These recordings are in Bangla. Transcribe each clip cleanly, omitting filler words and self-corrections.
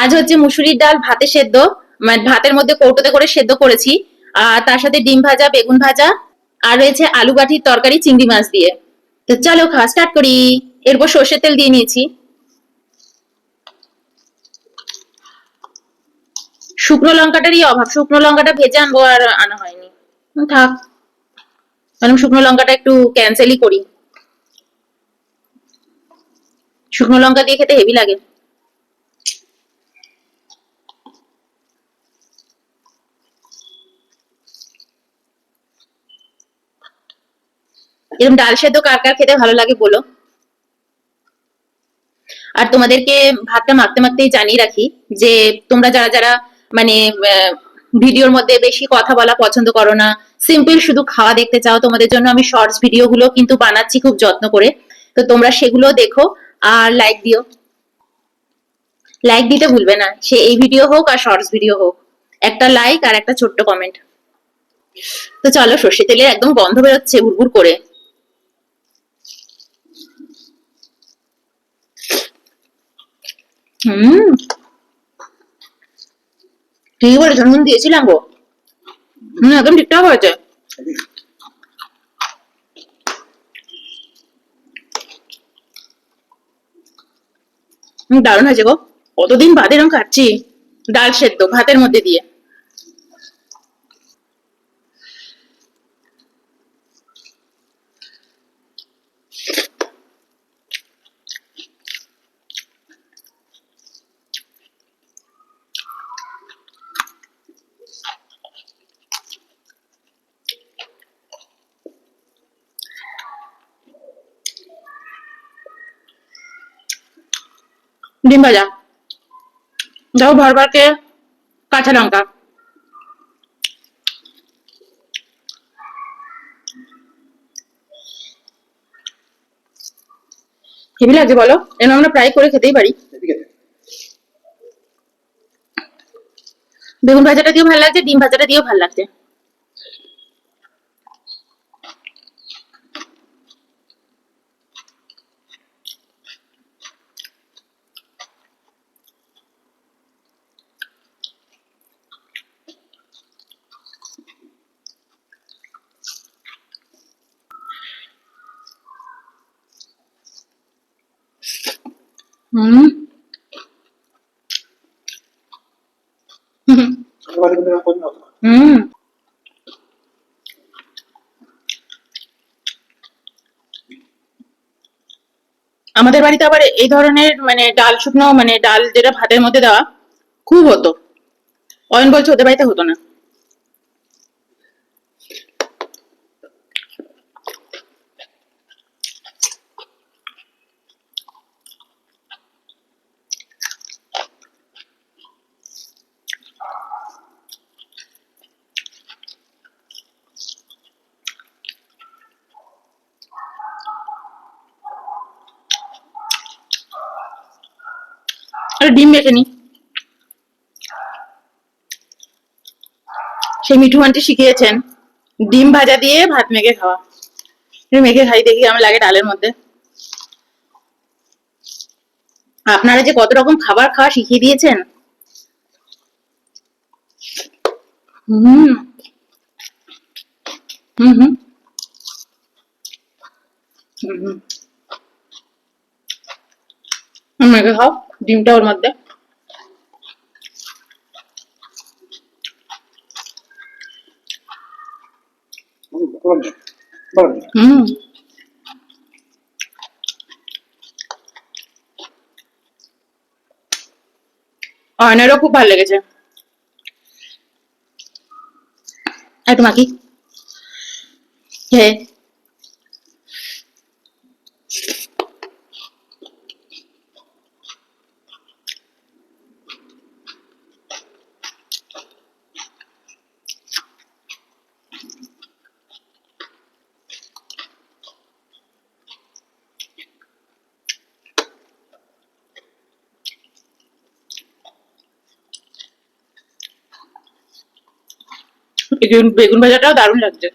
আজ হচ্ছে মুসুরির ডাল ভাতে সেদ্ধ, মানে ভাতের মধ্যে কৌটোতে করে সেদ্ধ করেছি। আর তার সাথে ডিম ভাজা, বেগুন ভাজা, আর রয়েছে আলু গাঠির তরকারি চিংড়ি মাছ দিয়ে। তো চলো খাওয়া স্টার্ট করি। এরপর সর্ষের তেল দিয়ে নিয়েছি। শুকনো লঙ্কাটারই অভাব, শুকনো লঙ্কাটা ভেজে আনবো আর আনা হয়নি। থাক, কারণ শুকনো লঙ্কাটা একটু ক্যান্সেলই করি, শুকনো লঙ্কা দিয়ে খেতে হেভি লাগে। এরকম ডাল সেদ্ধ কার কার খেতে ভালো লাগে বলো। আর তোমাদেরকে ভাতটা মাখতে মাখতেই জানিয়ে রাখি যে তোমরা যারা যারা মানে ভিডিওর মধ্যে বেশি কথা বলা পছন্দ করো না, সিম্পল শুধু খাওয়া দেখতে চাও, তোমাদের জন্য আমি শর্টস ভিডিও গুলো কিন্তু বানাচ্ছি খুব যত্ন করে। তো তোমরা সেগুলো দেখো আর লাইক দিও। লাইক দিতে ভুলবে না, সে এই ভিডিও হোক আর শর্টস ভিডিও হোক। একটা লাইক আর একটা ছোট্ট কমেন্ট। তো চলো, সর্ষে তেলের একদম গন্ধ বেরোচ্ছে ভুরভুর করে। হুম, ঠিকই বলেছো, নুন দিয়েছিলাম গো। একদম ঠিকঠাক হয়েছে। দারুণ হয়েছে গো। কতদিন বাদে এরকম খাচ্ছি ডাল সেদ্ধ ভাতের মধ্যে দিয়ে। ডিম ভাজা, দাও ভরবারকে কাঁচা লঙ্কা। হেভি লাগছে বলো, এর আমরা ফ্রাই করে খেতেই পারি। বেগুন ভাজাটা দিয়েও ভালো লাগছে, ডিম ভাজাটা দিয়েও ভালো লাগছে। হুম। হুম। আমাদের বাড়িতে আবার এই ধরনের মানে ডাল শুকনো, মানে ডাল যেটা ভাতের মধ্যে দেওয়া খুব হতো। অয়ন বলছে ওদের বাড়িতে হতো না। আর ডিম মেখে নি, সেই মিঠু আন্টি শিখিয়েছেন ডিম ভাজা দিয়ে ভাত মেখে খাওয়া। মেখে খাই দেখি আমার লাগে ডালের মধ্যে। আপনারা যে কত রকম খাবার খাওয়া শিখিয়ে দিয়েছেন। হুম। হুম হুম। হুম। মেখে খাও ডিমটা ওর মধ্যে। হুম। অয়নেরও খুব ভালো লেগেছে। একটু মাখি। হ্যাঁ। বেগুন ভাজাটাও দারুণ লাগছে।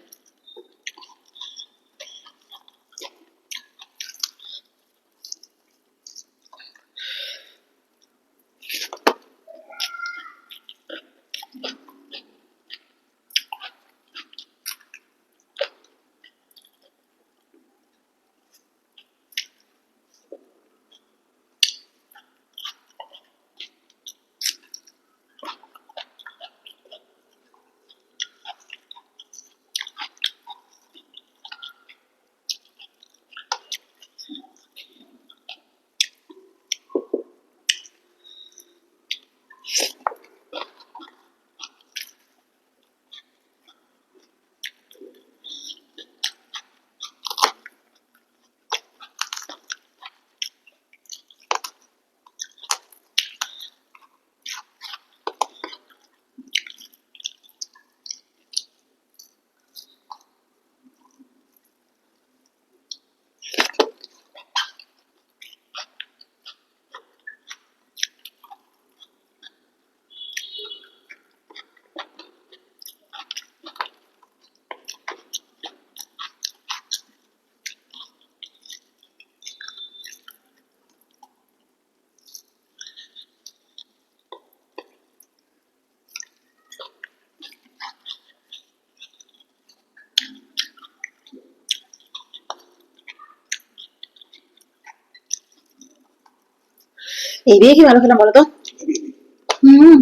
এই দিয়ে কি ভালো খেলাম বলো তো। হুম।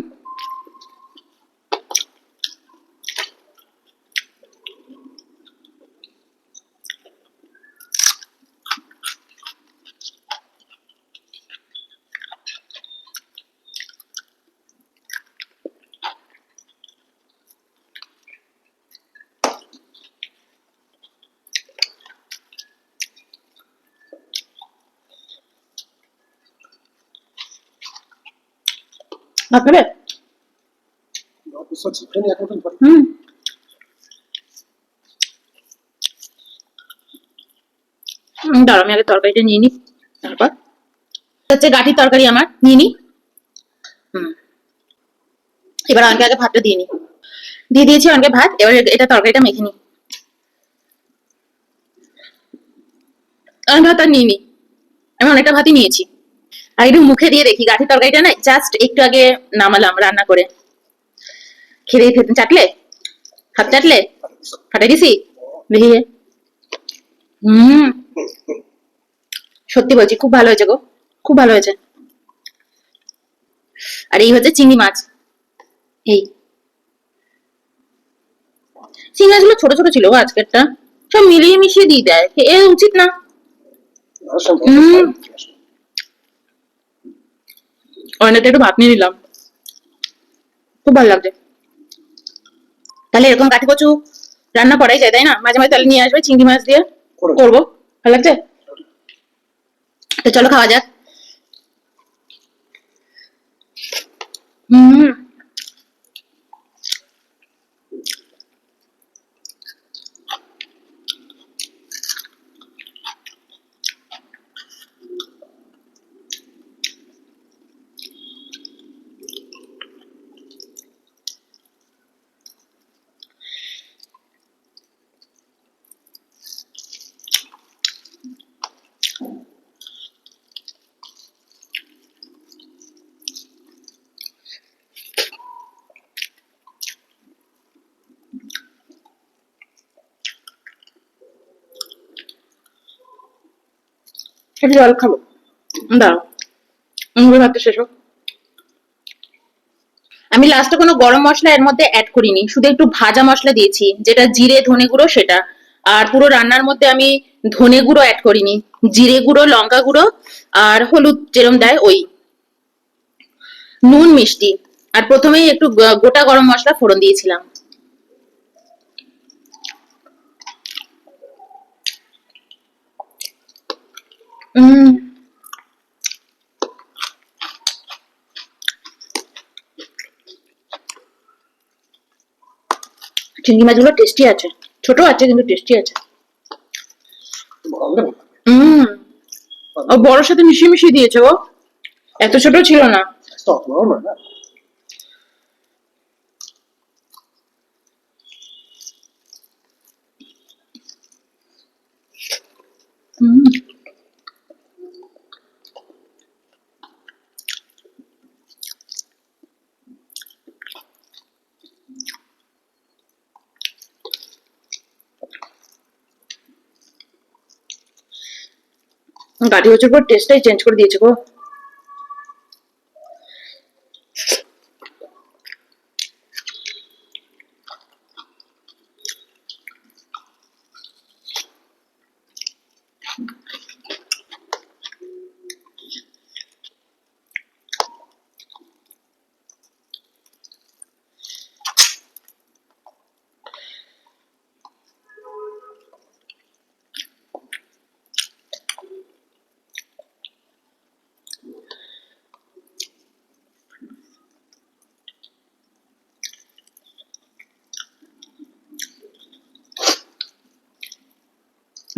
ভাত খাবে? হুম। দাঁড়াও আমি আগে তরকারিটা নিয়ে নিই, তারপর হচ্ছে গাঠির তরকারি আমার নিয়ে নিই। হুম। এবার আমাকে আগে ভাতটা দিয়ে নিই। দিয়ে দিয়েছি আমাকে ভাত, এবার এটা তরকারিটা মেখে নিই। আমি ভাত আর নিয়ে নিই, আমি অনেকটা ভাতই নিয়েছি। আর একটু মুখে দিয়ে দেখি, গাঠির তরকারিটা না জাস্ট একটু আগে নামালাম রান্না করে। খেয়ে চাটলে, হাত চাটলে, ফাটাই দিছি দেখি। হুম। সত্যি বলছি খুব ভালো হয়েছে গো, খুব ভালো হয়েছে। আর এই হচ্ছে চিংড়ি মাছ। এই চিংড়ি মাছগুলো ছোট ছোট ছিল গো আজকেরটা, সব মিলিয়ে মিশিয়ে দিয়ে দেয়, এ উচিত না। হুম। অনেকটা একটু ভাত নিয়ে নিলাম, খুব ভালো লাগছে। তাহলে এরকম কাঠি কচু রান্না করাই যায় তাই না, মাঝে মাঝে তাহলে নিয়ে আসবে চিংড়ি মাছ দিয়ে করবো, ভালো লাগছে। তো চলো খাওয়া যাক। হুম। একটু জল খাবো, দাঁড়াও ভাতটা শেষ হোক। আমি লাস্টে কোনো গরম মশলা এর মধ্যে অ্যাড করিনি, শুধু একটু ভাজা মশলা দিয়েছি, যেটা জিরে ধনে গুঁড়ো সেটা। আর পুরো রান্নার মধ্যে আমি ধনে গুঁড়ো অ্যাড করিনি, জিরে গুঁড়ো লঙ্কা গুঁড়ো আর হলুদ যেরম দেয় ওই, নুন মিষ্টি। আর প্রথমেই একটু গোটা গরম মশলা ফোড়ন দিয়েছিলাম। উম চিংড়ি মাছগুলো টেস্টি আছে, ছোট আছে কিন্তু টেস্টি আছে। হুম। ও বড়োর সাথে মিশিয়ে মিশিয়ে দিয়েছে ও, এত ছোট ছিল না। হুম। গাঠি কচুর পর টেস্টটাই চেঞ্জ করে দিয়েছে গো।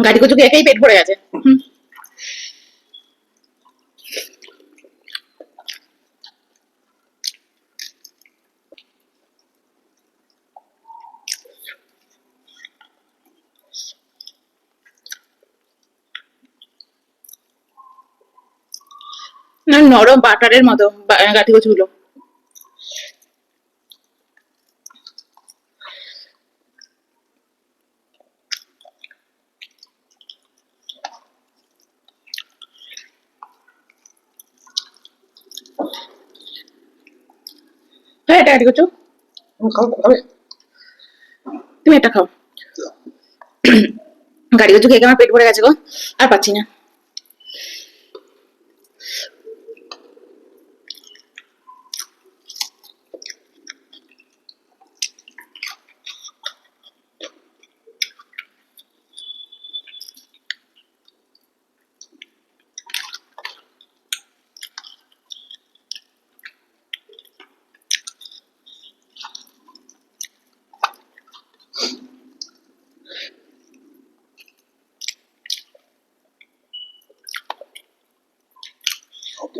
গাঠি কচু একাই পেট ভরে গেছে। না নরম বাটারের মতো গাঠি কচু গুলো। একটা কাটি কচু, তুমি একটা খাও। গাড়ি কচু খেয়ে আমার পেট ভরে গেছে গো, আর পাচ্ছি না।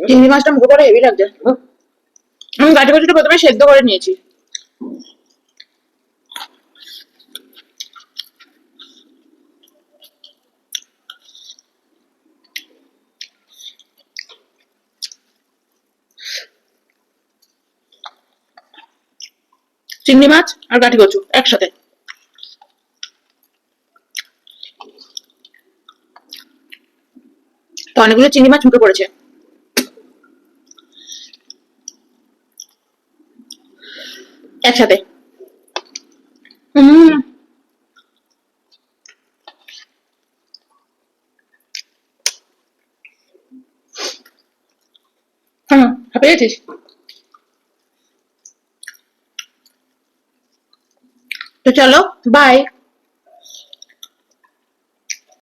চিংড়ি মাছটা মুখে পড়ে হেভি লাগছে। আমি গাটি কচুটা প্রথমে সেদ্ধ করে নিয়েছি। চিংড়ি মাছ আর গাটি কচু একসাথে, তো অনেকগুলো চিংড়ি মাছ মুখে পড়েছে। একসাথে। হম। হ্যাঁ, পেয়েছিস। তো চলো, বাই।